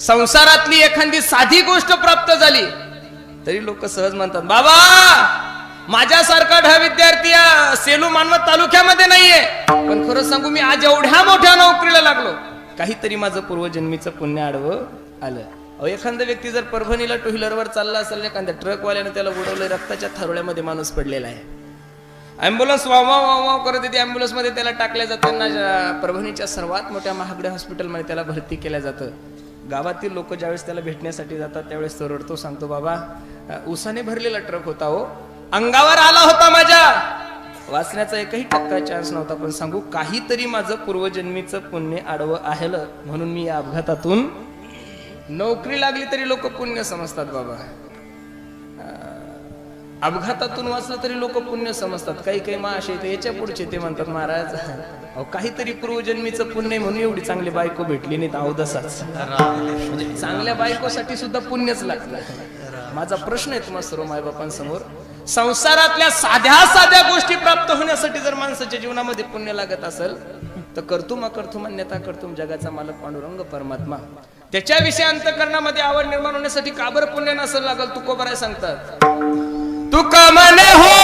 संसारातली एखादी साधी गोष्ट प्राप्त झाली तरी लोक सहज म्हणतात, बाबा माझ्यासारखा ढ विद्यार्थी या सेलू मानवत तालुक्यामध्ये नाहीये, पण खरं सांगू मी आज एवढ्या मोठ्या नोकरीला लागलो, काहीतरी माझं पूर्वजन्मीचं पुण्य आडवं आलं. अहो एखादा व्यक्ती जर परभणीला टू व्हीलरवर चालला असेल, एखाद्या ट्रकवाल्याने त्याला उडवलं, रक्ताच्या थारोळ्यामध्ये माणूस पडलेला आहे, ॲम्ब्युलन्स वाव वाव वाव करत येते, ॲम्ब्युलन्स मध्ये त्याला टाकल्या जाताना परभणीच्या सर्वात मोठ्या महागड्या हॉस्पिटलमध्ये त्याला भरती केल्या जातं. गावातील लोक ज्यावेळेस त्याला भेटण्यासाठी जातात त्यावेळेस तो रडतो, सांगतो, बाबा उसाने भरलेला ट्रक होता हो, अंगावर आला होता, माझ्या वाचण्याचा एकही टक्का चान्स नव्हता, पण सांगू काहीतरी माझं पूर्वजन्मीचं पुण्य आडवं आहे म्हणून मी या अपघातातून नोकरी लागली. तरी लोक पुण्य समजतात बाबा, अपघातातून वाचलं तरी लोक पुण्य समजतात. काही काही असे येते याच्या पुढचे ते म्हणतात, महाराज अहो काहीतरी पूर्वजन्मीचं पुण्य म्हणून एवढी चांगली बायको भेटली नाही, अवदसाच म्हणजे चांगल्या बायकोसाठी सुद्धा पुण्यच लागतं. माझा प्रश्न आहे तुम्हा सर्व मायबापांसमोर, संसारातल्या साध्या साध्या गोष्टी प्राप्त होण्यासाठी जर माणसाच्या जीवनामध्ये पुण्य लागत असेल तर करतुम अकर्तुम अन्यथा कर्तुम, जगाचा मालक पांडुरंग परमात्मा, त्याच्याविषयी अंतःकरणामध्ये आवड निर्माण होण्यासाठी का बरं पुण्य नसेल लागल? तुकोबराय सांगतात, तुका म्हणे हो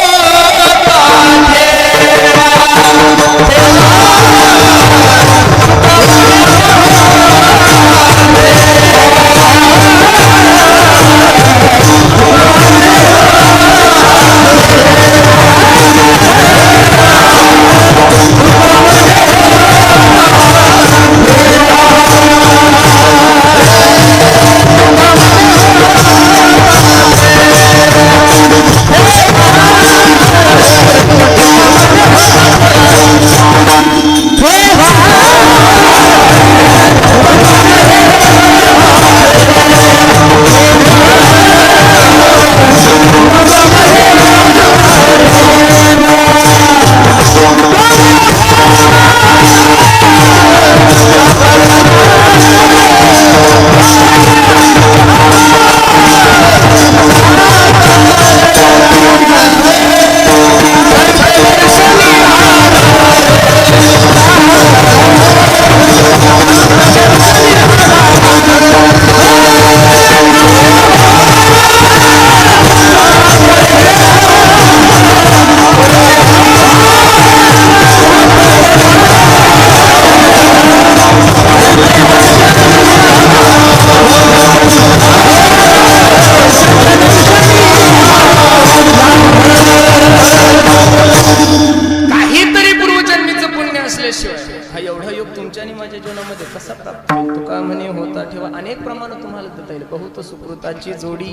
हा एवढा योग तुमच्या आणि माझ्या जीवनामध्ये कसा प्राप्त होईल? तुका म्हणे होता ठेवा, अनेक प्रमाण तुम्हाला देता येईल. बहुत सुकृताची जोडी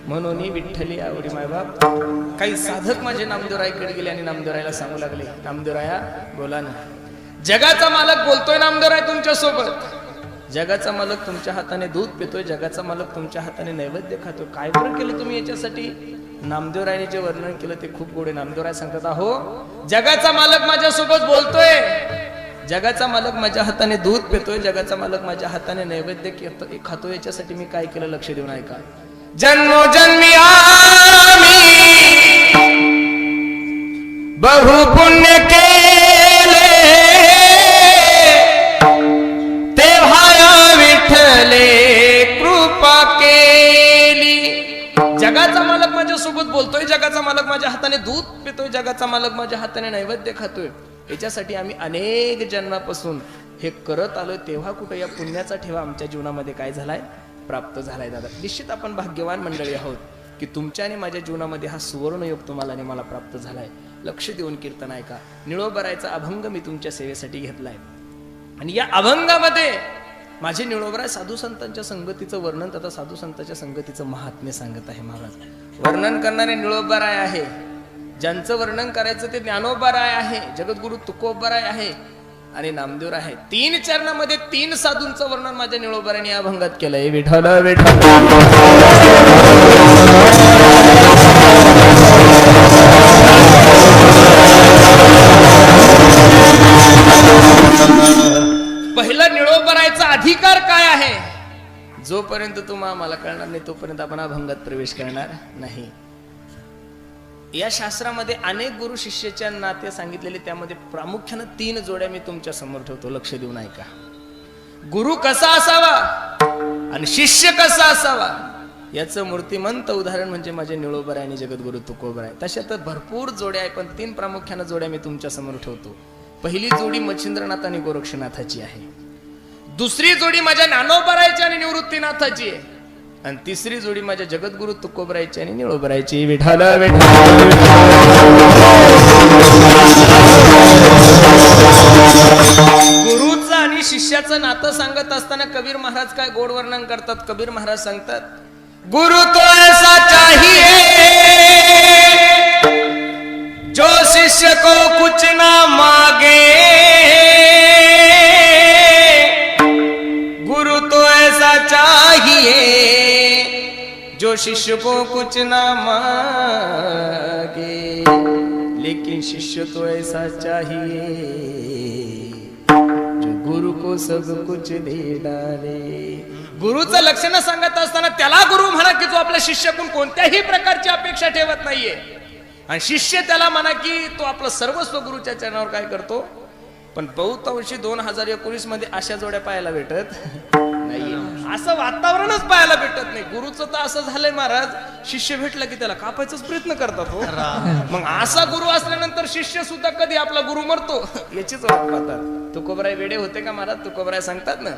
म्हणून विठ्ठली आवडी. मायबाप काही साधक माझे नामदेवरायकडे गेले आणि नामदेवरायला सांगू लागले, नामदेवराया बोला ना. जगाचा मालक बोलतोय नामदेवराय तुमच्या सोबत, जगाचा मालक तुमच्या हाताने दूध पितोय, जगाचा मालक तुमच्या हाताने नैवेद्य खातोय, काय बरं केलं तुम्ही याच्यासाठी? नामदेवरायने जे वर्णन केलं ते खूप गोड आहे. नामदेवराय सांगतात, अहो जगाचा मालक माझ्या सोबत बोलतोय, जगाचा मालक माझ्या हाताने दूध पितोय, जगाचा मालक माझ्या हाताने नैवेद्य खातोय, याच्यासाठी मी काय केलं लक्ष देऊन ऐका. जन्मोजन्मी आम्ही बहु पुण्य केले, तेव्हा विठ्ठले कृपा केली. जगाचा मालक माझ्या सोबत बोलतोय, जगाचा मालक माझ्या हाताने दूध पितोय, जगाचा मालक माझ्या हाताने नैवेद्य खातोय, याच्यासाठी आम्ही अनेक जन्मापासून हे करत आलोय, तेव्हा कुठे या पुण्याचा ठेवा आमच्या जीवनामध्ये काय झालाय? प्राप्त झालाय. दादा निश्चित आपण भाग्यवान मंडळी आहोत की तुमच्या आणि माझ्या जीवनामध्ये हा सुवर्ण योग तुम्हाला आणि मला प्राप्त झालाय. लक्ष देऊन कीर्तन ऐका. निळोबरायचा अभंग मी तुमच्या सेवेसाठी घेतलाय आणि या अभंगामध्ये माझे निळोबराय साधू संतांच्या संगतीचं वर्णन तथा साधू संतांच्या संगतीचं महात्म्य सांगत आहे. महाराज वर्णन करणारे निळोबराय आहे, ज्यांचं वर्णन करायचं ते ज्ञानोबराय आहे, जगद्गुरु तुकोबराय आहे आणि नामदेवराय आहे. 3 चरणामध्ये 3 साधूंचं वर्णन माझ्या निळोबराने या अभंगात केलंय. विठ्ठल विठ्ठल पहिला निळोबरायचा अधिकार काय आहे? जोपर्यंत तुम्हाला मला कळणार नाही तोपर्यंत आपण अभंगात प्रवेश करणार नाही. या शास्त्रामध्ये अनेक गुरु शिष्याच्या नाते सांगितलेले, त्यामध्ये प्रामुख्याने 3 जोड्या मी तुमच्या समोर ठेवतो. लक्ष देऊन ऐका. गुरु कसा असावा? आणि शिष्य कसा असावा याचं मूर्तिमंत उदाहरण म्हणजे माझे निळोबराय आणि जगद्गुरु तुकोबराय. तशा तर भरपूर जोड्या आहे, पण 3 प्रामुख्यानं जोड्या मी तुमच्या समोर ठेवतो. पहिली जोडी मच्छिंद्रनाथ आणि गोरक्षनाथाची आहे. दुसरी जोडी माझ्या ज्ञानोबरायची आणि निवृत्तीनाथाची आहे. आणि तिसरी जोडी माझ्या जगद्गुरु तुकोबरायची आणि निळोबरायची. विठाल गुरुचं आणि शिष्याचं नातं सांगत असताना कबीर महाराज काय गोड वर्णन करतात. कबीर महाराज सांगतात, गुरु तो ऐसा चाहिए जो शिष्य को कुछ ना मांगे. गुरु तो ऐसा चाहिए जो शिष्य को कुछ ना मांगे. लेकिन शिष्य तो ऐसा चाहिए जो गुरु को सब कुछ दे डाले. गुरुचं लक्षण सांगत असताना त्याला गुरु म्हणा की जो आपल्या शिष्याकडून कोणत्याही प्रकारची अपेक्षा ठेवत नाहीये, आणि शिष्य त्याला म्हणा की तो आपलं सर्वस्व गुरुच्या चरणावर काय करतो. पण बहुतांशी 2019 मध्ये अशा जोड्या पाहायला भेटत नाहीये. असं वातावरणच पाहायला भेटत नाही. गुरुचं तर असं झालंय महाराज, शिष्य भेटला की त्याला कापायचाच प्रयत्न करतात हो. मग असा गुरु असल्यानंतर शिष्य सुद्धा कधी आपला गुरु मरतो याचीच वाट पाहतात. तुकोबराय वेडे होते का महाराज? तुकोबराय सांगतात ना,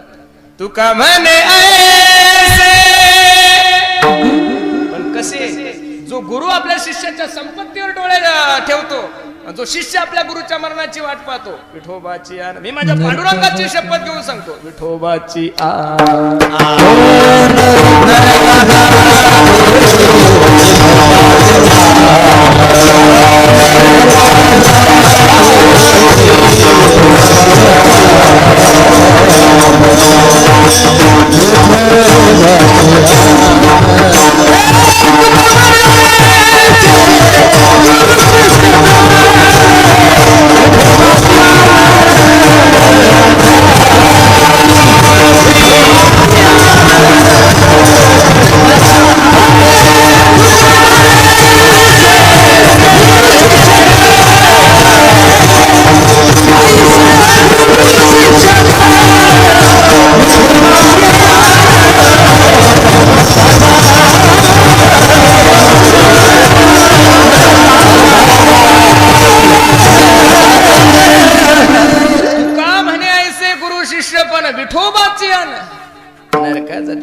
तुका म्हणे ऐसे. पण कसे? जो गुरु आपल्या शिष्याच्या संपत्तीवर डोळे ठेवतो, जो शिष्य आपल्या गुरुच्या मरणाची वाट पाहतो. विठोबाची आन, मी माझ्या पांडुरंगाची शपथ घेऊन सांगतो, विठोबाची आन.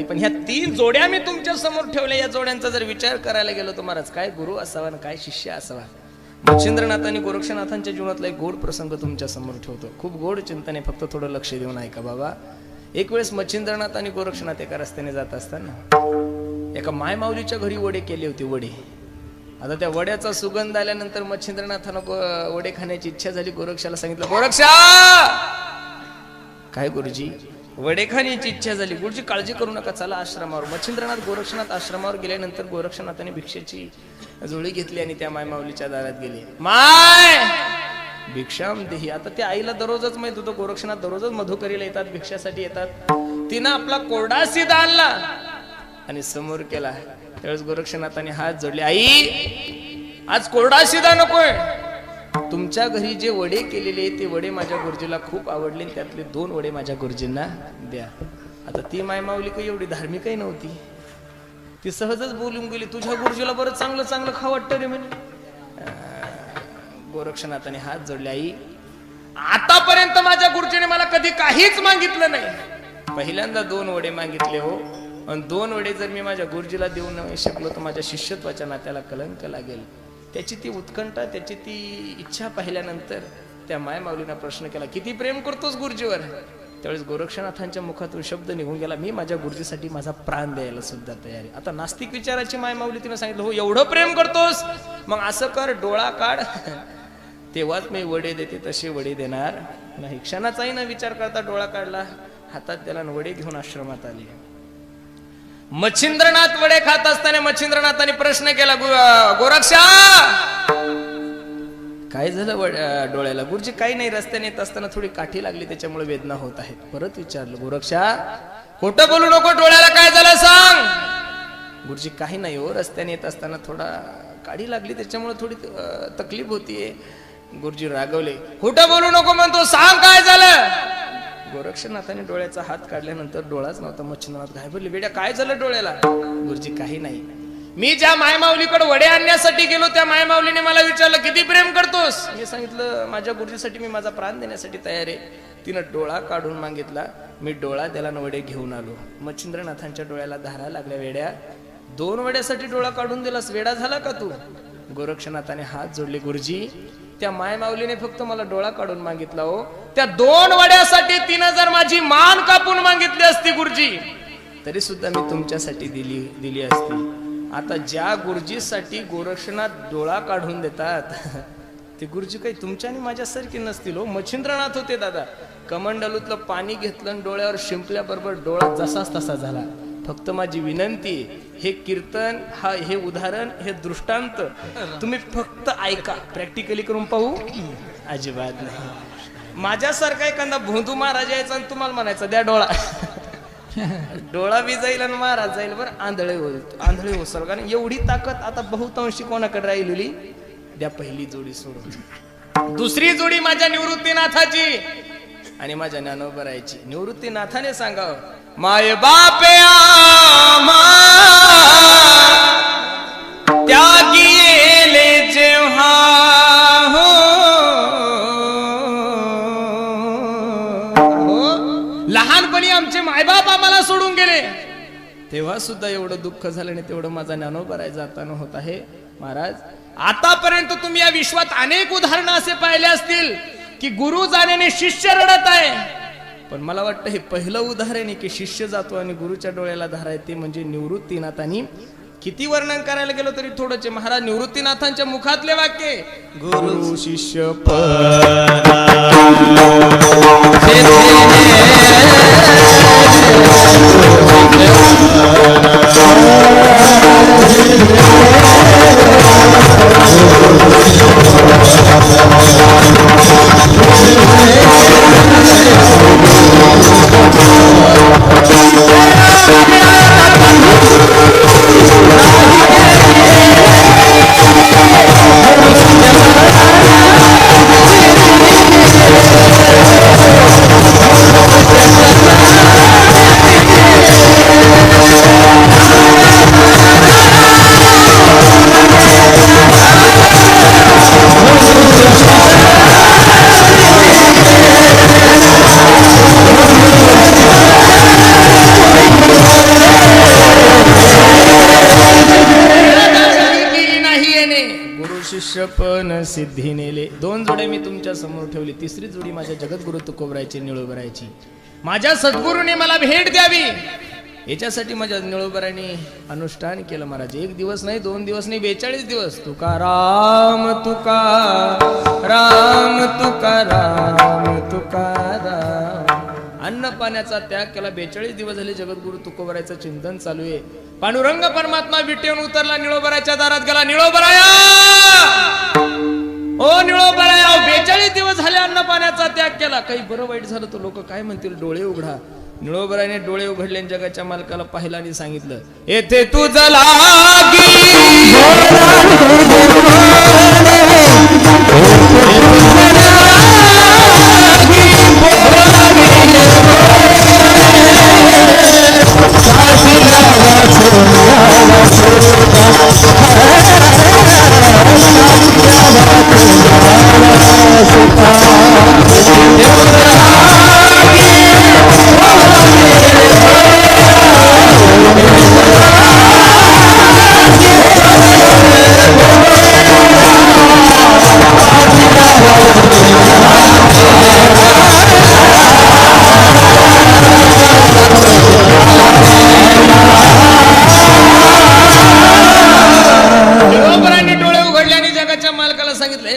पण ह्या 3 जोड्या मी तुमच्या समोर ठेवल्या. या जोड्यांचा जर विचार करायला गेलो तर महाराज काय गुरु असावा आणि काय शिष्य असावा. मच्छिंद्रनाथ आणि गोरक्षनाथांच्या जीवनातला एक गोड प्रसंग तुमच्या समोर ठेवतो. खूप गोड चिंतन आहे, फक्त थोडं लक्ष देऊन ऐका बाबा. एक वेळेस मच्छिंद्रनाथ आणि गोरक्षनाथ एका रस्त्याने जात असताना एका मायमाऊलीच्या घरी वडे केले होते. वडे, आता त्या वड्याचा सुगंध आल्यानंतर मच्छिंद्रनाथानं वडे खाण्याची इच्छा झाली. गोरक्षाला सांगितलं, गोरक्षा काय गुरुजी वडे खाण्याची इच्छा झाली. गुरुजी काळजी करू नका, चला आश्रमावर. मच्छिंद्रनाथ गोरक्षनाथ आश्रमावर गेल्यानंतर गोरक्षनाथाने भिक्षेची जोळी घेतली आणि त्या मायमाऊलीच्या दारात गेले. माय भिक्षाम देही. आता त्या आईला दररोजच माहित होतं गोरक्षनाथ दररोजच मधुकरीला येतात, भिक्षासाठी येतात. तिनं आपला कोरडा सीधा आणला आणि समोर केला. त्यावेळेस गोरक्षनाथाने हात जोडले, आई आज कोरडा सीधा नकोय, तुमच्या घरी जे वडे केलेले ते वडे माझ्या गुरुजीला खूप आवडले, त्यातले 2 वडे माझ्या गुरुजींना द्या. आता ती मायमाऊली काही एवढी धार्मिकही नव्हती. ती सहजच बोलून गेली, तुझ्या गुरुजीला बरं चांगलं चांगलं खावं वाटतं रे म्हणे. गोरक्षनाथाने हात जोडले, आई आतापर्यंत माझ्या गुरुजीने मला कधी काहीच मागितलं नाही. पहिल्यांदा 2 वडे मागितले हो, आणि 2 वडे जर मी माझ्या गुरुजीला देऊ नाही शकलो तर माझ्या शिष्यत्वाच्या नात्याला कलंक लागेल. त्याची ती उत्कंठा, त्याची ती इच्छा पाहिल्यानंतर त्या मायमाऊलीनं प्रश्न केला, किती प्रेम करतोस गुरुजीवर? त्यावेळेस गोरक्षनाथांच्या मुखातून शब्द निघून गेला, मी माझ्या गुरुजीसाठी माझा प्राण द्यायला सुद्धा तयार आहे. आता नास्तिक विचाराची मायमाऊली तिने सांगितलं, हो एवढं प्रेम करतोस, मग असं कर, डोळा काढ, तेव्हाच मी वडे देते, तसे वडे देणार नाही. क्षणाचाही न विचार करता डोळा काढला, हातात त्याला वडे घेऊन आश्रमात आले. मच्छिंद्रनाथ वडे खात असताना मच्छिंद्रनाथाने प्रश्न केला, गोरक्षा काय झालं डोळ्याला? गुरुजी काही नाही, रस्त्याने येत असताना थोडी काठी लागली, त्याच्यामुळे वेदना होत आहेत. परत विचारलं, गोरक्षा खोटं बोलू नको, डोळ्याला काय झालं सांग. गुरुजी काही नाही हो, रस्त्याने येत असताना थोडा काठी लागली, त्याच्यामुळे थोडी तकलीफ होतीये. गुरुजी रागवले, खोटं बोलू नको म्हणतो, सांग काय झालं. गोरक्षनाथाने डोळ्याचा हात काढल्यानंतर डोळाच नव्हता. मच्छिंद्रनाथ घाबरले, बेड्या काय झालं डोळ्याला? गुरुजी काही नाही. मी ज्या मायमाऊलीकडे वडे आणण्यासाठी गेलो त्या मायमाऊलीने मला विचारलं किती प्रेम करतोस. मी सांगितलं माझ्या गुरुजीसाठी मी माझा प्राण देण्यासाठी तयार आहे. तिनं डोळा काढून मागितला, मी डोळा त्याला वडे घेऊन आलो. मच्छिंद्रनाथांच्या डोळ्याला धारा लागल्या. वेड्या, 2 वड्यासाठी डोळा काढून दिलास, वेडा झाला का तू? गोरक्षनाथाने हात जोडले, गुरुजी त्या मायमाऊलीने फक्त मला डोळा काढून मागितला हो, त्या 2 वड्यासाठी तिनं जर माझी मान कापून मागितली असती गुरुजी तरी सुद्धा मी तुमच्यासाठी दिली असती. आता ज्या गुरुजीसाठी गोरक्षनाथ डोळा काढून देतात ते गुरुजी काही तुमच्या आणि माझ्यासारखे नसतील हो. मच्छिंद्रनाथ होते दादा. कमंडलूतलं पाणी घेतलं आणि डोळ्यावर शिंपल्याबरोबर डोळा जसाच तसा झाला. फक्त माझी विनंती, हे कीर्तन, हे उदाहरण, हे दृष्टांत तुम्ही फक्त ऐका, प्रॅक्टिकली करून पाहू अजिबात नाही. माझ्यासारखा एखादा भोंदू महाराज यायचा आणि तुम्हाला म्हणायचा द्या डोळा. डोळा बी जाईल आणि महाराज जाईल. बरं आंधळे होसल. कारण एवढी ताकद आता बहुतांशी कोणाकडे राहिलेली? द्या पहिली जोडी सोडून. दुसरी जोडी माझ्या निवृत्तीनाथाची आणि माझ्या ज्ञानोबरायची. निवृत्तीनाथाने सांगावं, माय बापे आम्हा त्यागी येले जेव्हा हो, लहानपणी आमचे मायबाप आम्हाला सोडून गेले तेव्हा सुद्धा एवढं दुःख झालं आणि तेवढं माझा ज्ञानोबराय जाताना होत आहे. महाराज, आतापर्यंत तुम्ही या विश्वात अनेक उदाहरणं असे पाहिले असतील की गुरु जाण्याने शिष्य रडत आहे, पण मला वाटतं हे पहिलं उदाहरण आहे की शिष्य जातो आणि गुरुच्या डोळ्याला धारा येते. म्हणजे निवृत्तीनाथांनी किती वर्णन करायला गेलो तरी थोडंच. महाराज, निवृत्तीनाथांच्या मुखातले वाक्य, गुरु शिष्य पण सिद्धी नेले. 2 जोड्या मी तुमच्या समोर ठेवली, तिसरी जोडी माझ्या जगद्गुरु तुकोबरायची, निळोबरायची. माझ्या सद्गुरूने मला भेट द्यावी याच्यासाठी माझ्या निळोबराने अनुष्ठान केलं. महाराज, 1 दिवस नाही, 2 दिवस नाही, 42 दिवस तुका राम तुका राम तुका राम तुका राम. अन्न पाण्याचा त्याग केला. 42 दिवस झाले जगद्गुरु तुकोबरायचं चिंतन चालू आहे. पांडुरंग परमात्मा विटेवून उतरला, निळोबराच्या दारात गेला. निळोबराया, ओ निळोबराया, 42 दिवस झाले अन्न पाण्याचा त्याग केला. काही बरं वाईट झालं तर लोक काय म्हणतील? डोळे उघडा. निळोबराने डोळे उघडले आणि जगाच्या मालकाला पाहिलं आणि सांगितलं, येथे तुझं लागी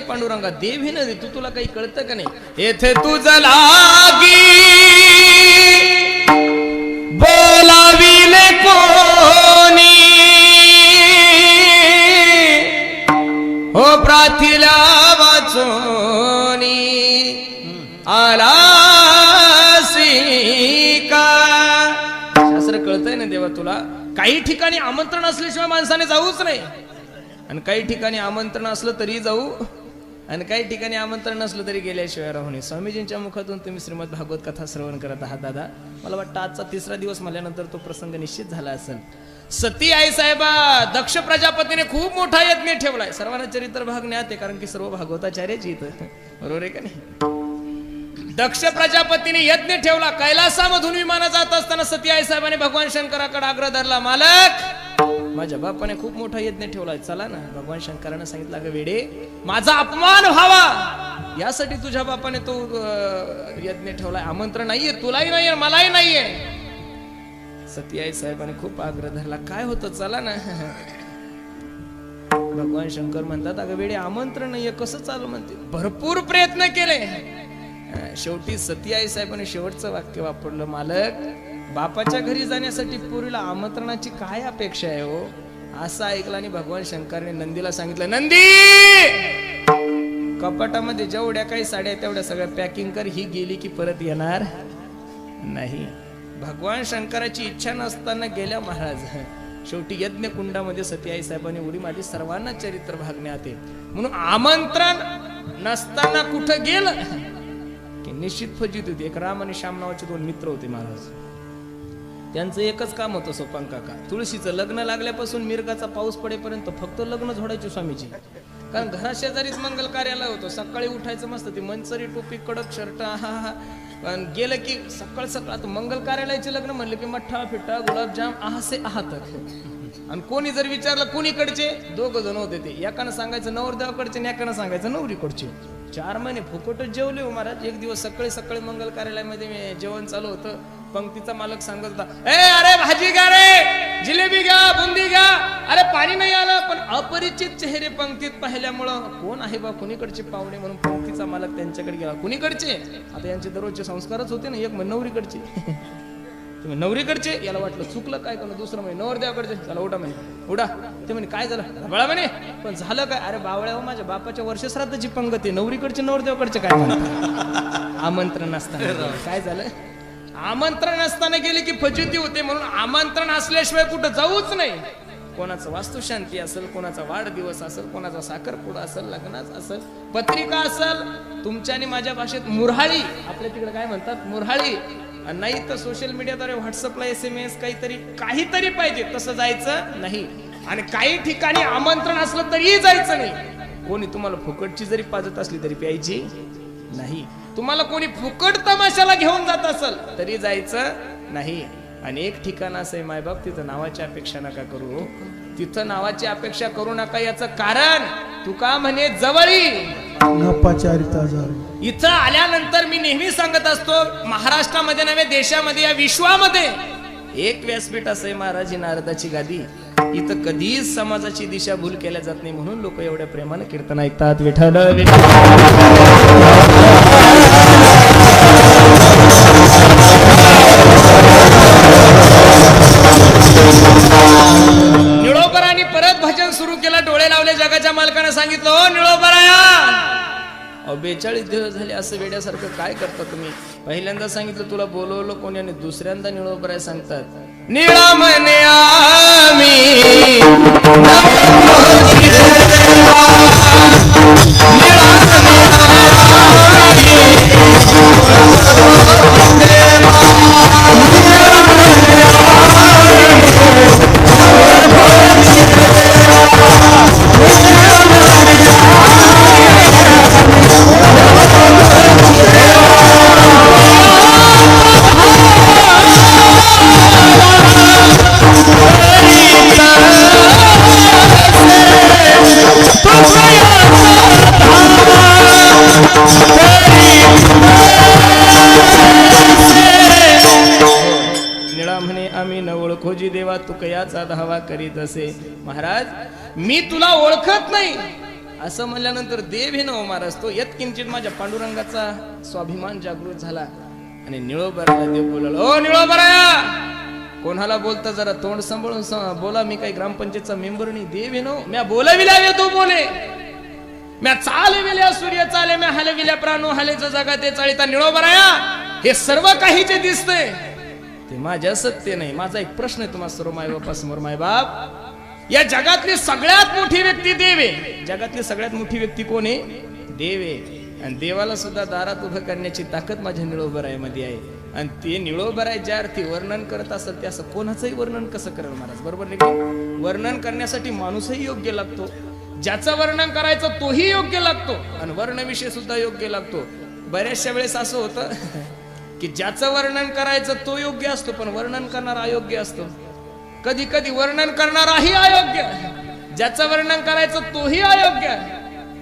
पांडुरंगा देव ही नदी, तू तुला काही कळतं का नाही? येथे तुझं लागी बोलाविले कोणी हो प्राथिला वाचोनी आलासी का. शास्त्र कळतंय ना देवा तुला? काही ठिकाणी आमंत्रण असल्याशिवाय माणसाने जाऊच नाही आणि काही ठिकाणी आमंत्रण असलं तरी जाऊ आणि काही ठिकाणी आमंत्रण नसलं तरी गेल्याशिवाय राहू नये. स्वामीजींच्या मुखातून तुम्ही श्रीमद भागवत कथा श्रवण करत आहात दादा. मला वाटतं आजचा 3रा दिवस म्हणल्यानंतर तो प्रसंग निश्चित झाला असेल. सती आई साहेबा दक्ष प्रजापतीने खूप मोठा यज्ञ ठेवलाय. सर्वांना चरित्र भाग ज्ञात आहे कारण की सर्व भागवताचार्यच इथं, बरोबर आहे का नाही. दक्ष प्रजापतीने यज्ञ ठेवला. कैलासामधून विमाना जात असताना सती आई साहेबांनी भगवान शंकराकडे आग्रह धरला, मालक माझ्या बापाने खूप मोठा यज्ञ ठेवलाय, चला ना. भगवान शंकराने सांगितलं, अगं वेडे, माझा अपमान व्हावा यासाठी तुझ्या बापाने तो यज्ञ ठेवलाय. आमंत्रण नाहीये, तुलाही नाहीये, मलाही नाहीये. सती आई साहेबांनी खूप आग्रह धरला, काय होतं, चला ना. भगवान शंकर म्हणतात, अगं वेडे, आमंत्रण नाहीये, कसं चालू म्हणते. भरपूर प्रयत्न केले. शेवटी सती आई साहेबांनी शेवटचं वाक्य वापरलं, मालक बापाच्या घरी जाण्यासाठी पोरीला आमंत्रणाची काय अपेक्षा आहे हो. असं ऐकलं आणि भगवान शंकरने नंदीला सांगितलं, नंदी कपाटामध्ये जेवढ्या काही साड्या तेवढ्या सगळ्या पॅकिंग कर, ही गेली की परत येणार नाही. भगवान शंकराची इच्छा नसताना गेल्या महाराज. शेवटी यज्ञ कुंडामध्ये सती आई साहेबांनी उडी मारली. सर्वांना चरित्र भागण्यात आहे म्हणून आमंत्रण नसताना कुठं गेलं की निश्चित फजित होती. एक राम आणि श्याम नावाचे 2 मित्र होते महाराज. त्यांचं एकच काम होतं, सोपान काका. तुळशीचं लग्न लागल्यापासून मिरगाचा पाऊस पडेपर्यंत फक्त लग्न झोडायचे स्वामीजी. कारण घरा शेजारीच मंगल कार्यालय होतं. सकाळी उठायचं मस्त, ती मंचरी टोपी, कडक शर्ट, गेलं की सकाळ आता मंगल कार्यालयाचे लग्न म्हणलं की मठ्ठा फिट्टा गुलाबजाम आहासे आहात. आणि कोणी जर विचारलं कोणीकडचे, 2 जण होते ते. एकानं सांगायचं नवरदेवाकडचे आणि एकानं सांगायचं नवरीकडचे. 4 महिने फुकटच जेवले हो महाराज. एक दिवस सकाळी मंगल कार्यालयामध्ये जेवण चालू होतं. पंक्तीचा मालक सांगत होता, अरे भाजी घ्या रे, जिलेबी घ्या, बुंदी घ्या. अरे पाणी नाही आलं. पण अपरिचित चेहरे पंक्तीत पाहिल्यामुळं कोण आहे बा, कुणीकडचे पाहुणे म्हणून पंक्तीचा मालक त्यांच्याकडे गेला. कुणीकडचे, आता यांचे दररोजचे संस्कारच होते ना. एक म्हणे नवरीकडचे, तुम्ही नवरीकडचे. याला वाटलं चुकलं काय करणं. दुसरं म्हणे नवरदेवाकडचे. चला उठा म्हणे, उडा. ते म्हणे काय झालं बाळा म्हणे, पण झालं काय. अरे बावळ्या हो, माझ्या बापाच्या वर्षश्राद्धाची पंगत आहे. नवरीकडचे नवरदेवाकडचे काय म्हणतात. आमंत्रण असताना काय झालं, आमंत्रण असताना गेले की फजिती होते. म्हणून आमंत्रण असल्याशिवाय कुठं जाऊच नाही. कोणाचं वास्तुशांती असेल, कोणाचा वाढदिवस असेल, कोणाचा साखरपुडा असेल, लग्नाच असेल, पत्रिका असेल, तुमच्या आणि माझ्या भाषेत मुरहाळी, आपल्या तिकडे काय म्हणतात मुरहाळी, नाही तर सोशल मीडियाद्वारे व्हॉट्सअपला SMS काहीतरी पाहिजे. तसं जायचं नाही. आणि काही ठिकाणी आमंत्रण असलं तरीही जायचं नाही. कोणी तुम्हाला फुकटची जरी पाजत असली तरी प्यायची नाही. तुम्हाला कोणी फुकट तमाशाला घेऊन जात असेल तरी जायचं नाही. आणि एक ठिकाण असं आहे मायबाप, तिथं नावाची अपेक्षा नका करू. तिथं नावाची अपेक्षा करू नका. याचं कारण तुका म्हणे जवळी इथं आल्यानंतर मी नेहमी सांगत असतो, महाराष्ट्रामध्ये नव्हे देशामध्ये, या विश्वामध्ये एक व्यासपीठ असं आहे महाराज, ही नारदाची गादी. इथं कधीच समाजाची दिशाभूल केल्या जात नाही. म्हणून लोक एवढ्या प्रेमाने कीर्तन ऐकतात. विठ्ठल निळोबरांनी परत भजन सुरू केलं. डोळे लावले. जगाच्या मालकाने सांगितलं, ओ निळोबराया, 42 दिवस झाले असं वेड्यासारखं काय करता तुम्ही. पहिल्यांदा सांगितलं तुला बोलवलं कोणी, आणि दुसऱ्यांदा निळोबराय सांगतात, निळा म्हणे आम्ही खोजी देवा तू कयाचा धावा करीत असे. महाराज मी तुला ओळखत नाही असं म्हणल्यानंतर देव हे नव महाराज तो यत्किंचित माझ्या पांडुरंगाचा स्वाभिमान जागृत झाला आणि निळोबराला देव बोलला, ओ निळोबराया, कोणाला बोलता जरा तोंड सांभाळून बोला. मी काही ग्रामपंचायतचा मेंबर नाही. देव हे नव म्या बोलविल्या तू बोले, म्या चालविल्या सूर्य चाले, म्या हलविल्या प्राणू हलेच जगाते चाळीता. निळोबराया हे सर्व काही जे दिसतंय ते माझ्या सत्य नाही. माझा एक प्रश्न आहे तुम्हा सर्व मायबापासमोर. मायबाप, या जगातली सगळ्यात मोठी व्यक्ती देव आहे. जगातली सगळ्यात मोठी व्यक्ती कोण आहे? देव आहे आणि देवाला सुद्धा दारात उभं करण्याची ताकद माझ्या निळोबरायामध्ये आहे. आणि ते निळोबराय ज्या अर्थी वर्णन करत असेल ते असं कोणाचंही वर्णन कसं करेल महाराज, बरोबर नाही की? वर्णन करण्यासाठी माणूसही योग्य लागतो, ज्याचं वर्णन करायचं तोही योग्य लागतो आणि वर्णविषय सुद्धा योग्य लागतो. बऱ्याचशा वेळेस असं होतं की ज्याचं वर्णन करायचं तो योग्य असतो पण वर्णन करणारा अयोग्य असतो. कधी कधी वर्णन करणाराही अयोग्य, ज्याचं वर्णन करायचं तोही अयोग्य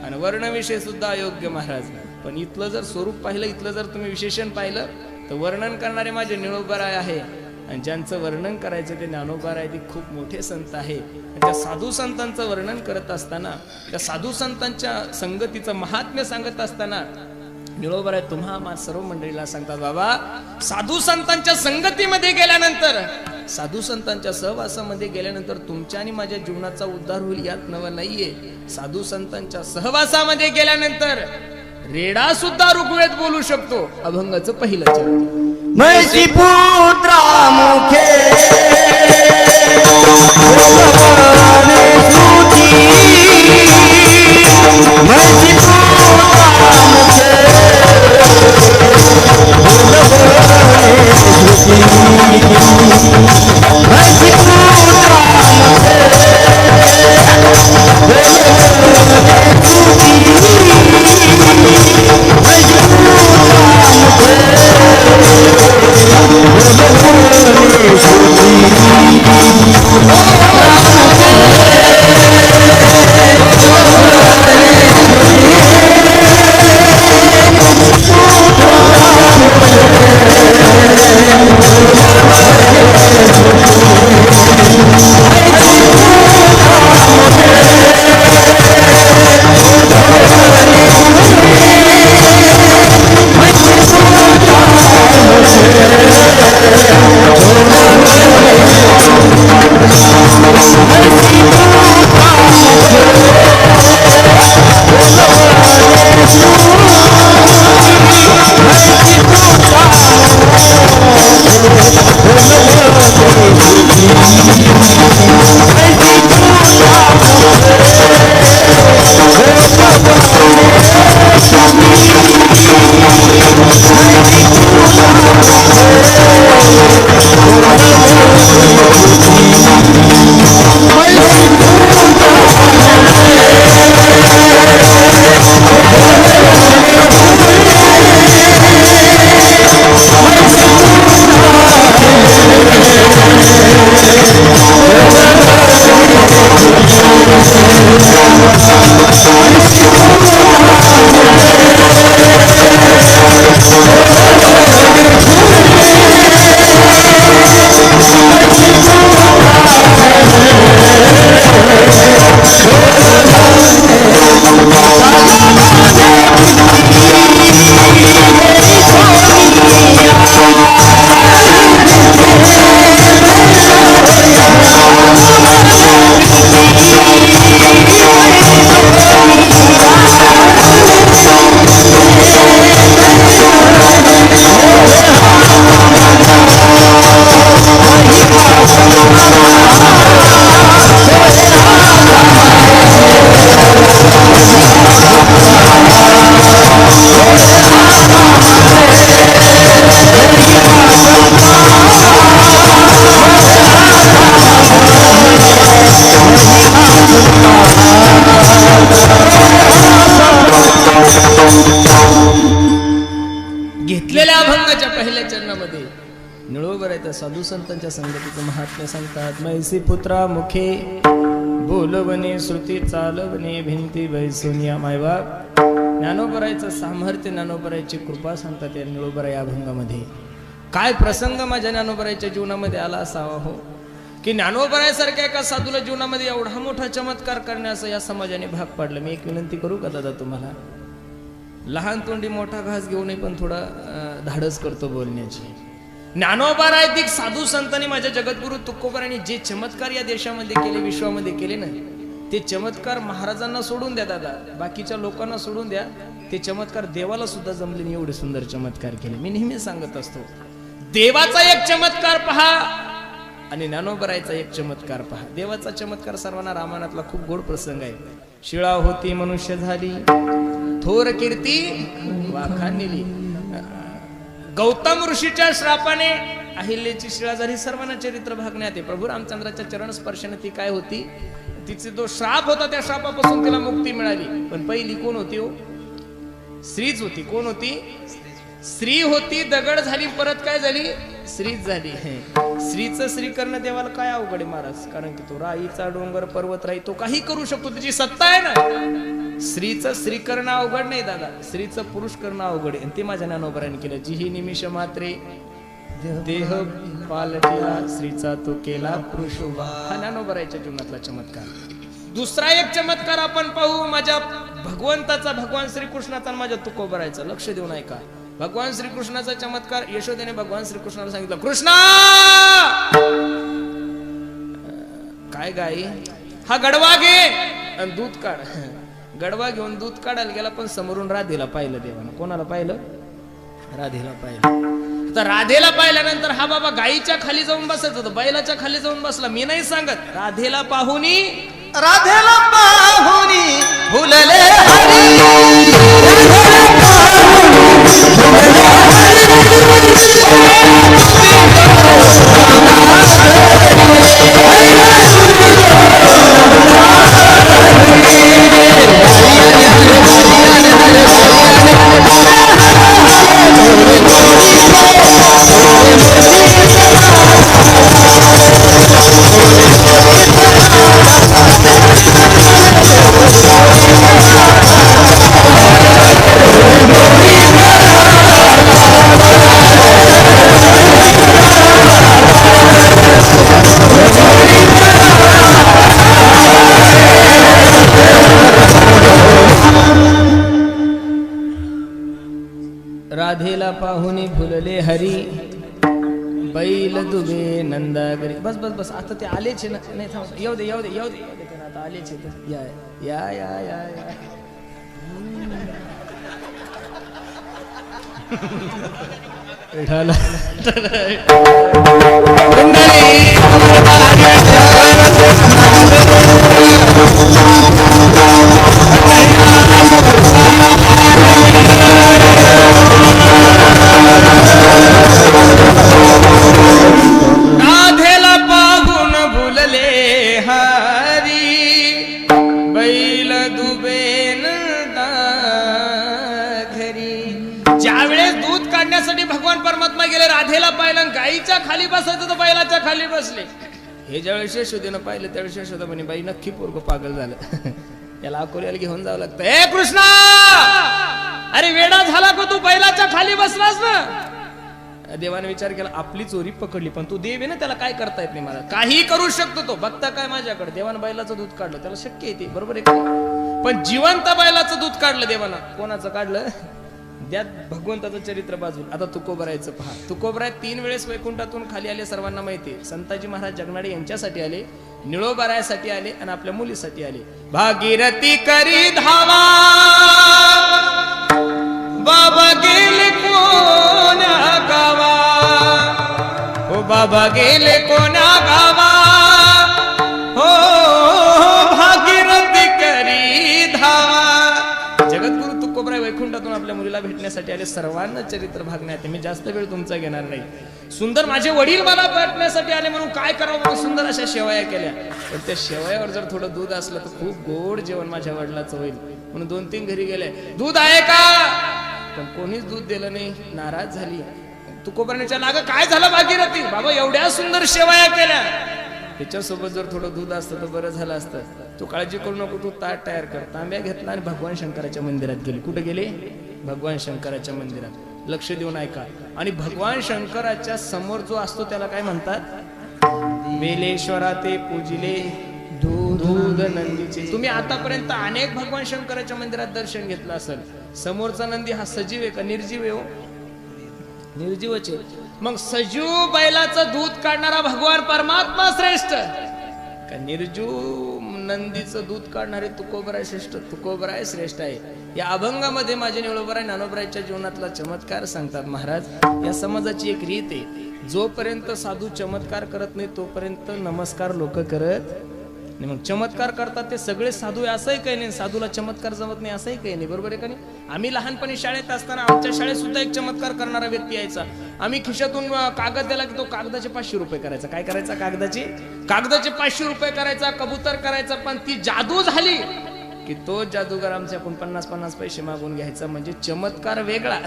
आणि वर्णविषय सुद्धा अयोग्य महाराज. पण इथलं जर स्वरूप पाहिलं, इथलं जर तुम्ही विशेषण पाहिलं तर वर्णन करणारे माझे निळोबराय आहे आणि ज्यांचं वर्णन करायचं ते ज्ञानोबराय ते खूप मोठे संत आहे. त्या साधू संतांचं वर्णन करत असताना, त्या साधू संतांच्या संगतीचं महात्म्य सांगत असताना निळोबराय तुम्हा सर्व मंडळीला सांगतात, बाबा साधू संतांच्या संगतीमध्ये गेल्यानंतर, साधू संतांच्या सहवासामध्ये गेल्यानंतर तुमच्या आणि माझ्या जीवनाचा उद्धार होईल यात नवं नाहीये. साधू संतांच्या सहवासामध्ये गेल्यानंतर रेडा सुद्धा ऋग्वेद बोलू शकतो. अभंगाचं पहिलं चरण. मैसी पुत्रा मुखे मैसी पुत्रा घेतलेल्या अभंगाच्या पहिल्या चरणामध्ये निळोबराय साधू संतांच्या संगतीचं महात्म्य सांगतात. मैसी पुत्रा मुखे बोलवणे श्रुती चालवणे भिंती बैसोनिया मायबाप. ज्ञानोबरायचं सामर्थ्य, ज्ञानोबरायची कृपा सांगतात या निळोबराय अभंगामध्ये. काय प्रसंग माझ्या ज्ञानोबरायच्या जीवनामध्ये आला असावा हो, की ज्ञानोबरायसारख्या एका साधूला जीवनामध्ये एवढा मोठा चमत्कार करण्याचं या समाजाने भाग पाडलं. मी एक विनंती करू का दादा तुम्हाला? लहान तोंडी मोठा घास घेऊ नये पण थोडा धाडस करतो बोलण्याची. ज्ञानोबराय साधू संतांनी, माझ्या जगद्गुरु तुकोबारायांनी जे चमत्कार या देशामध्ये केले, विश्वामध्ये केले ना, ते चमत्कार महाराजांना सोडून द्या दादा, बाकीच्या लोकांना सोडून द्या, ते चमत्कार देवाला सुद्धा जमले नाही एवढे सुंदर चमत्कार केले. मी नेहमी सांगत असतो, देवाचा एक चमत्कार पहा आणि ज्ञानोबरायचा एक चमत्कार पहा. देवाचा चमत्कार सर्वांना रामायणातला खूप गोड प्रसंग आहे. शिळा होती मनुष्य झाली, थोर कीर्ती वाखाणली. गौतम ऋषीच्या श्रापाने अहिल्याची शिळा झाली. सर्वांना चरित्र भागण्यात आहे. प्रभू रामचंद्राच्या चरण स्पर्शाने ती काय होती, तिचे जो श्राप होता त्या श्रापापासून तिला मुक्ती मिळाली. पण पहिली कोण होती हो? स्त्रीच होती. कोण होती? स्त्री होती. दगड झाली, परत काय झाली? स्त्रीच झाली. स्त्रीचं श्री करणं देवाला काय अवघड आहे महाराज, कारण की तो राईचा डोंगर पर्वत राई तो काही करू शकतो, त्याची सत्ता आहे ना. स्त्रीचं स्त्री करणं अवघड नाही दादा, स्त्रीचं पुरुष करणं अवघड आहे. आणि ते माझ्या ज्ञानोबराने केलं. जी ही निमिष मात्रे देह पालटिला, स्त्रीचा तो केला पुरुष उभा. हा ज्ञानोबराच्या जीवनातला चमत्कार. दुसरा एक चमत्कार आपण पाहू माझ्या भगवंताचा, भगवान श्रीकृष्णाचा आणि माझ्या तुकोबरायचा. लक्ष देऊन ऐका. भगवान श्रीकृष्णाचा चमत्कार. यशोदेने भगवान श्रीकृष्णाला सांगितलं, कृष्णा काय गाई, हा गडवा घे आणि दूध काढ. गडवा घेऊन दूध काढायला गेला, पण समोरून राधेला पाहिलं देवानं. कोणाला पाहिलं? राधेला पाहिलं. तर राधेला पाहिल्यानंतर हा बाबा गाईच्या खाली जाऊन बसायचं होतं, बैलाच्या खाली जाऊन बसला. मी नाही सांगत, राधेला पाहुनी, राधेला पाहुनी फुलले हरी. राधेला पाहुनी फुलले हरी, बैल दुबे नंदागरी. बस बस बस, आता ते आलेच आहे ना. नाही थांब, येऊ दे येऊ दे येऊ दे येऊ दे, आता आलेच आहे. या या या या या राधेला पाहून भुलले हरी, बैल दुबेन घरी. ज्यावेळेस दूध काढण्यासाठी भगवान परमात्मा गेले, राधेला पाहिलं, गाईच्या खाली बसायचं तर बैलाच्या खाली बसले. हे ज्यावेळेस यशोदेनं पाहिलं त्यावेळेस यशोदा म्हणे, बाई नक्की पोरग पागल झालं, याला अकोल्याला घेऊन जावं लागतं. ए कृष्णा, अरे वेडा झाला का तू, बैलाच्या खाली बसलास ना. देवाने विचार केला, आपली चोरी पकडली, पण तू देव आहे ना, त्याला काय करता येत नाही. मला काही करू शकतो तो, बघता काय माझ्याकडे. देवानं बैलाचं दूध काढलं, त्याला शक्य आहे ते, बरोबर आहे का? पण जिवंत बैलाचं दूध काढलं देवानं. कोणाचं काढलं? त्यात भगवंताचं चरित्र बाजूला. आता तुकोबरायचं पहा. तुकोबराय 3 वेळेस वैकुंठातून खाली आले, सर्वांना माहिती आहे. संताजी महाराज जगनाडे यांच्यासाठी आले, निळोबारायासाठी आले आणि आपल्या मुलीसाठी आले. भागीरथी करी धावा, बाबा गेले कोण्या गावा, हो बाबा गेले कोण्या गावा, हो भागीरथी करी धावा. जगद्गुरु तुकोबराय वैकुंठातून आपल्या मुलीला भेटण्यासाठी आले. सर्वांना चरित्र भागण्यात, मी जास्त वेळ तुमचा घेणार नाही. सुंदर माझे वडील मला भेटण्यासाठी आले, म्हणून काय करावं म्हणून सुंदर अशा शेवया केल्या. पण त्या शेवयावर जर थोडं दूध असलं तर खूप गोड जेवण माझ्या वडिलाचं होईल, म्हणून 2-3 घरी गेले. दूध आहे का? पण कोणीच दूध दिलं नाही. नाराज झाली. तुकोबरायच्या लाग, काय झालं भागीरथी? बाबा एवढ्या सुंदर शेवया केल्या, त्याच्यासोबत जर थोडं दूध असतं तर बरं झालं असतं. तू काळजी करू नको, तू ताट तयार कर. तांब्या घेतला आणि भगवान शंकराच्या मंदिरात गेले. कुठे गेले? भगवान शंकराच्या मंदिरात. लक्ष देऊन ऐका. आणि भगवान शंकराच्या समोर जो असतो त्याला काय म्हणतात? बेलेश्वरा ते पूजिले दूध नंदीचे. तुम्ही आतापर्यंत अनेक भगवान शंकराच्या मंदिरात दर्शन घेतलं असेल. समोरचा नंदी हा सजीव आहे का निर्जीव आहे? हो, निर्जीवच आहे. मग सजीव बैलाचं दूध काढणारा भगवान परमात्मा श्रेष्ठ का निर्जीव नंदीचं दूध काढणारे तुकोबराय श्रेष्ठ? तुकोबराय श्रेष्ठ आहे. या अभंगामध्ये माझे निळोबराय ज्ञानोबरायच्या जीवनातला चमत्कार सांगतात महाराज. या समाजाची एक रीत आहे, जोपर्यंत साधू चमत्कार करत नाही तोपर्यंत नमस्कार लोक करत आणि मग चमत्कार करतात ते सगळे साधू आहे असंही काही नाही, साधूला चमत्कार जमत नाही असंही काही नाही, बरोबर आहे का नाही? आम्ही लहानपणी शाळेत असताना आमच्या शाळेत सुद्धा एक चमत्कार करणारा व्यक्ती यायचा. आम्ही खिशातून कागद दिला की तो कागदाचे 500 रुपये करायचा. काय करायचा? कागदाचे 500 रुपये करायचा, कबूतर करायचा. पण ती जादू झाली की तो जादूगार आमच्याकडून 50-50 पैसे मागून घ्यायचा. म्हणजे चमत्कार वेगळा,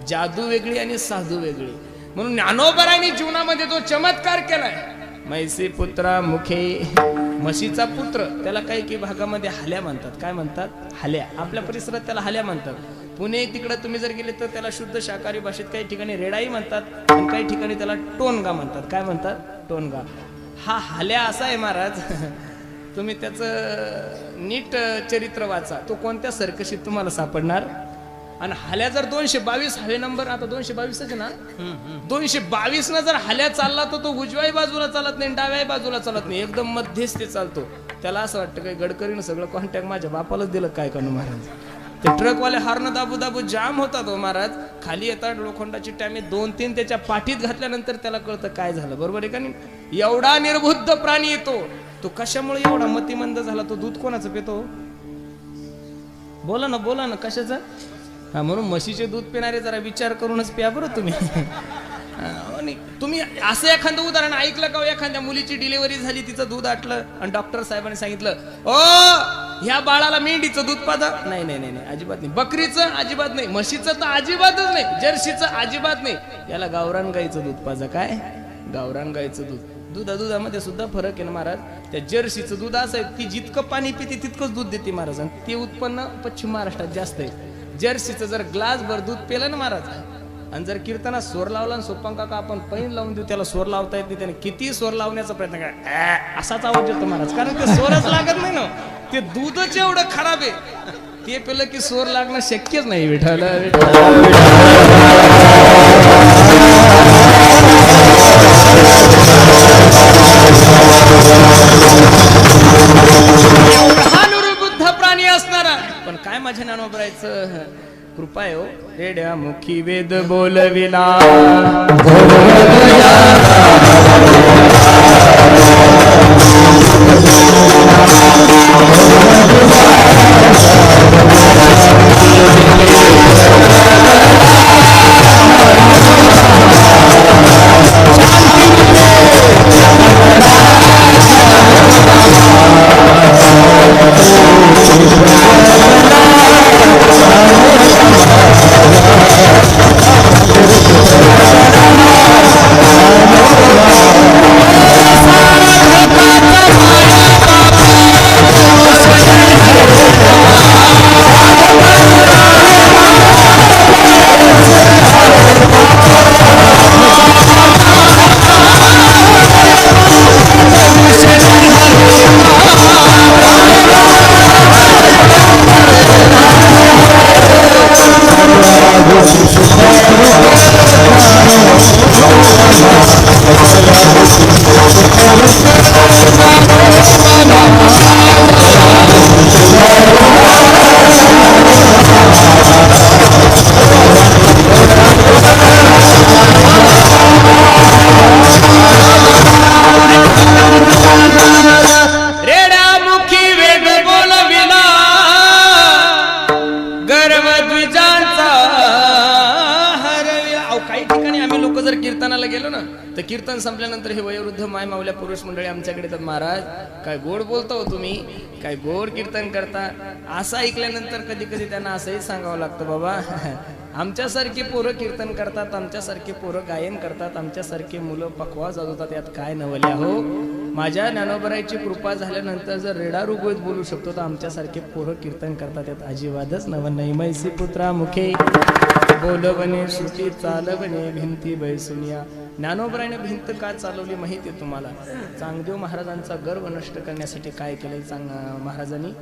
जादू वेगळी आणि साधू वेगळी. म्हणून ज्ञानोबरांनी जीवनामध्ये जो चमत्कार केलाय, मैसी पुत्रा मुखे, म्हशीचा पुत्र, त्याला काही भागामध्ये हाल्या म्हणतात. काय म्हणतात? हाल्या. आपल्या परिसरात त्याला हाल्या म्हणतात. पुणे तिकडे तुम्ही जर गेले तर त्याला शुद्ध शाकाहारी भाषेत काही ठिकाणी रेडाई म्हणतात आणि काही ठिकाणी त्याला टोनगा म्हणतात. काय म्हणतात? टोनगा. हा हाल्या असा आहे महाराज, तुम्ही त्याचं नीट चरित्र वाचा, तो कोणत्या सर्कशीत तुम्हाला सापडणार. आणि हाल्या जर 222 हवे नंबर, आता 222 आहे ना, 222 न जर हाल्या चालला तर तो उजव्याही बाजूला चालत नाही, डाव्याही बाजूला चालत नाही, एकदम मध्यस्थी चालतो. त्याला असं वाटतं काही गडकरीनं सगळं कॉन्टॅक्ट माझ्या बापालाच दिलं काय करू महाराज. ते ट्रकवाले हार्न दाबू जाम होतात हो महाराज. खाली येतात लोखंडाची टामी 2-3 त्याच्या पाठीत घातल्यानंतर त्याला कळतं काय झालं, बरोबर आहे का नाही? एवढा निर्बुद्ध प्राणी येतो तो. कशामुळे एवढा मतिमंद झाला? तो दूध कोणाचं पितो? बोला ना कशाचं? हा, म्हणून म्हशीचे दूध पिणारे जरा विचार करूनच प्या बरं तुम्ही. तुम्ही असं एखादं उदाहरण ऐकलं का? एखाद्या मुलीची डिलिव्हरी झाली, तिचं दूध आटलं आणि डॉक्टर साहेबांनी सांगितलं, ओ ह्या बाळाला मेंढीचं दूध पाजा. नाही, अजिबात नाही. बकरीचं अजिबात नाही, म्हशीचं तर अजिबातच नाही, जर्सीचं अजिबात नाही, याला गावरान गाईचं दूध पाजा. काय? गावरान गाईचं दूध. दुधामध्ये सुद्धा फरक आहे ना महाराज. त्या जर्सीचं दूध असं आहे, ती जितकं पाणी पिते तितकंच दूध देते महाराज, आणि ते उत्पन्न पश्चिम महाराष्ट्रात जास्त आहे. जर्सीचं जर ग्लास भर दूध पेलं ना महाराज, आणि जर कीर्तनात स्वर लावला आणि सोपान काका आपण पैन लावून देऊ, त्याला स्वर लावता येत नाही, त्याने किती स्वर लावण्याचा प्रयत्न करा असाच आवाज येतो महाराज, कारण ते स्वरच लागत नाही ना. ते दूधच एवढं खराब आहे, ते पेलं की स्वर लागणं शक्यच नाही. विठाला प्राणी असणारा, पण काय माझ्या ज्ञानोबरायचं कृपा आहे हो. रेड्या मुखी वेद बोलविला, कीर्तन संपल्यानंतर हे वयोवृद्ध माय मावल्या पुरुष मंडळी आमच्याकडे येतात. महाराज काय गोड बोलता हो तुम्ही, काय गोड कीर्तन करता. असं ऐकल्यानंतर कधी कधी त्यांना असंही सांगावं लागतं, बाबा आमच्यासारखी पोरं कीर्तन करतात, आमच्यासारखे पोरं गायन करतात, आमच्यासारखे मुलं पखवाज वाजवतात, यात काय नवल्या हो. माझ्या ज्ञानोबरायची कृपा झाल्यानंतर जर रेडा रुगोळीत बोलू शकतो तर आमच्यासारखे पोरं कीर्तन करतात, यात अजिबातच नव नाही. मैसी पुत्रा मुखे बोलवणे सुटी चालवणे भिंती बैसुनिया. ज्ञानोबरायने भिंत का चालवली माहिती आहे तुम्हाला? चांगदेव महाराजांचा गर्व नष्ट करण्यासाठी काय केलंय महाराजांनी?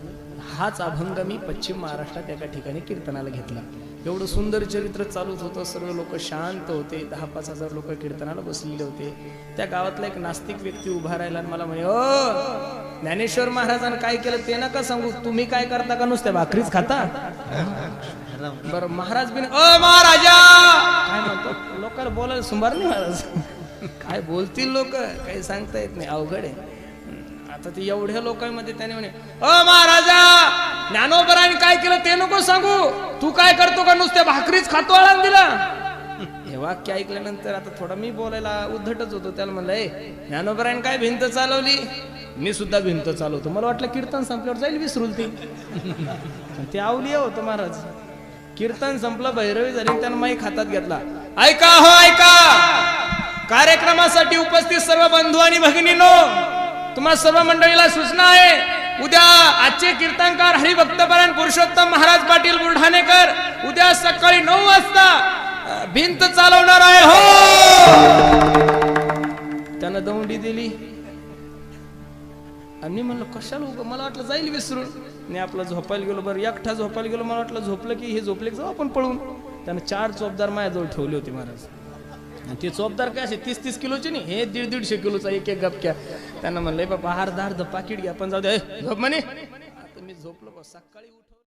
हाच अभंग मी पश्चिम महाराष्ट्रात एका ठिकाणी कीर्तनाला घेतला. एवढं सुंदर चरित्र चालूच होतं, सर्व लोक शांत होते, 10-5 हजार लोक कीर्तनाला बसलेले होते. त्या गावातला एक नास्तिक व्यक्ती उभा राहिला आणि मला म्हणे, ओ ज्ञानेश्वर महाराजांनी काय केलं ते नका सांगू, तुम्ही काय करता का नुसत्या भाकरीच खाता? बरं महाराज बिन ओ महाराजा काय म्हणतो, लोकांना बोलायला सुंभार नाही महाराज. काय बोलतील लोक काही सांगता येत नाही, अवघड आहे. आता ते एवढ्या लोकांमध्ये त्याने म्हणे अ महाराजा ज्ञानोबराने काय केलं ते नको सांगू, तू काय करतो का नुसत्या भाकरीच खातो आळान दिला. हे वाक्य ऐकल्यानंतर आता थोडा मी बोलायला उद्धटच होतो. त्याला म्हणलं ए ज्ञानोबराने काय भिंत चालवली, मी सुद्धा भिंत चालवतो. मला वाटलं कीर्तन संपल्यावर जाईल विसरून ते आवली होतं महाराज. कीर्तन संपलं, भैरवी झाली, त्यानं माईक हातात घेतला. ऐका हो ऐका, कार्यक्रमासाठी उपस्थित सर्व बंधू आणि भगिनींनो, तुम्हा सर्व मंडळीला सूचना आहे, उद्या आजचे कीर्तनकार हरिभक्तपरायण पुरुषोत्तम महाराज पाटील बुलढाणेकर उद्या सकाळी 9 वाजता भिंत चालवणार आहे हो. त्यानं दौंडी दिली आणि मी म्हणलं कशाला उगा, मला वाटलं जाईल विसरून. मी आपलं झोपायला गेलो, बरं एकटा झोपायला गेलो, मला वाटलं झोपलं की हे झोपले जाऊ आपण पळून. त्यानं 4 चोपदार माझ्याजवळ ठेवले होते महाराज. आणि ते चोपदार काय असे 30-30 किलोचे नाही, हे 150-150 किलोचा एक गपक्या. त्यांना म्हणलंय बाबा अर्धा पाकिट घ्या, पण जाऊ दे झोप म्हणे. आता मी झोपलो, सकाळी